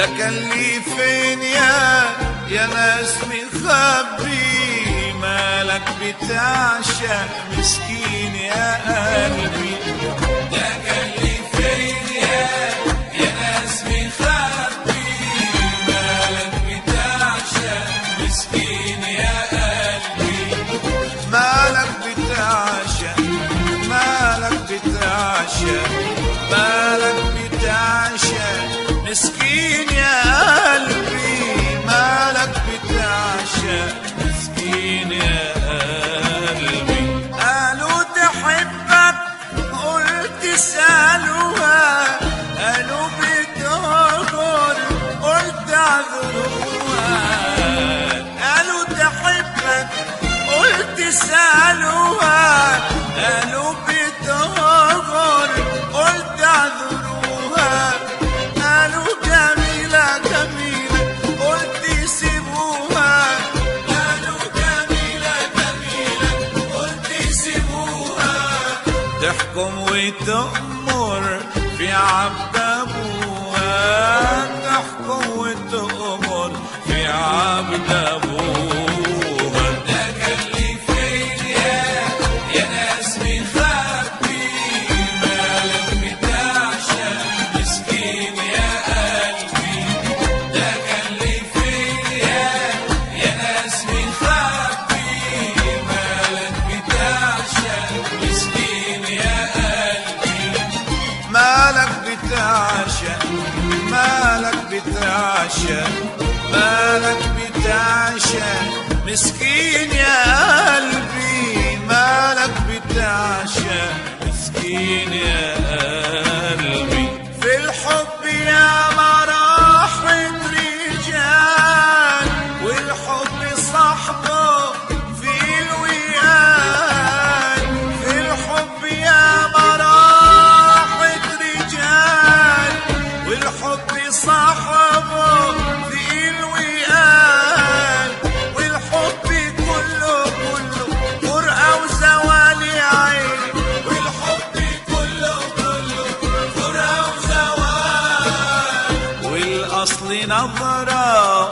ده كان لي فين يا ناس مخبي، مالك بتعشق مسكين يا قلبي. ده كان لي فين يا ناس مخبي، مالك بتعشق مسكين يا قلبي. مالك بتعشق، مالك بتعشق، مالك بتعشق مسكين يا قلبي. مالك بتعشق مسكين يا قلبي. قالوا تحبك قلت سألوها، قالوا بتغدر قلت اعذروها. قالوا تحبك قلت سألوها، قالوا بتغدر قلت اعذروها. قالوا جميلة جميلة قلت سيبوها، قالوا جميلة جميلة قلت سيبوها. تحكم وتأمر في عبد أبوها، تحكم وتأمر في عبد أبوها. ده كان لي فين يا ناس مخبي، مالك بتعشق مسكين يا قلبي. ده كان لي فين يا ناس مخبي، مالك بتعشق مسكين يا قلبي. مالك بتعشق، مالك بتعشق، مالك بتعشق مسكين يا قلبي. مالك بتعشق مسكين يا قلبي. في الحب يا مراحل رجال، والحب صاحبه في الوئام. في الحب يا مراحل رجال، والحب صاحبه في الوئام. والحب كله كله فرقة وزوال عين، والحب كله كله فرقة وزوال. والأصل نظرة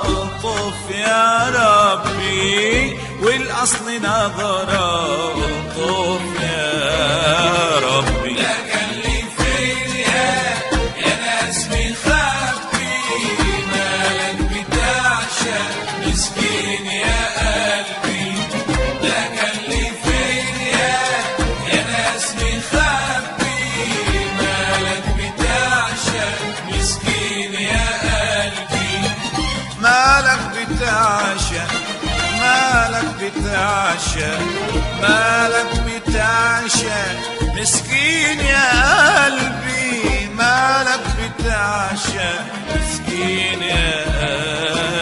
ألطف يا ربي، والأصل نظرة ألطف يا ربي. ده كان لي فين يا ناس مخبي، مالك بتعشق مسكين يا قلبي. ده كان لي فين يا ناس مخبي، مالك بتعشق مسكين يا قلبي. مالك بتعشق، مالك بتعشق، مالك بتعشق مسكين يا قلبي. مالك بتعشق مسكين يا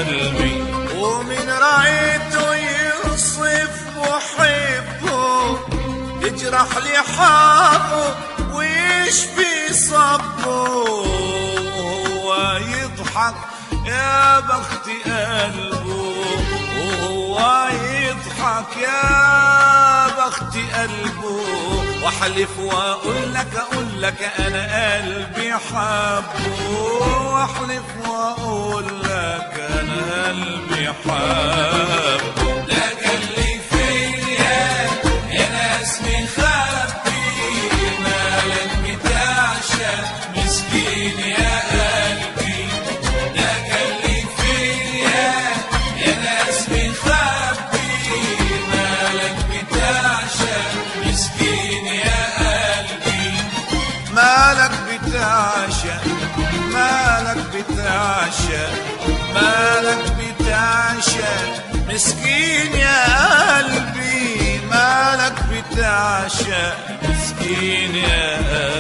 قلبي. ومن رأيته يوصف محبه، يجرح لحافه ويشفي صبه. وهو يضحك يا بخت قلبه، وهو يضحك يا بخت قلبه. واحلف واقول لك انا قلبي حبه، واحلف واقول لك انا قلبي حبه. ده كان لي فين يا ناس مخبي، مالك بتعشق مسكين يا قلبي. ده كان لي فين يا ناس مخبي، مالك بتعشق مسكين يا قلبي. مالك بتعشق، مالك بتعشق، مالك بتعشق مسكين يا قلبي. مالك بتعشق مسكين يا قلبي.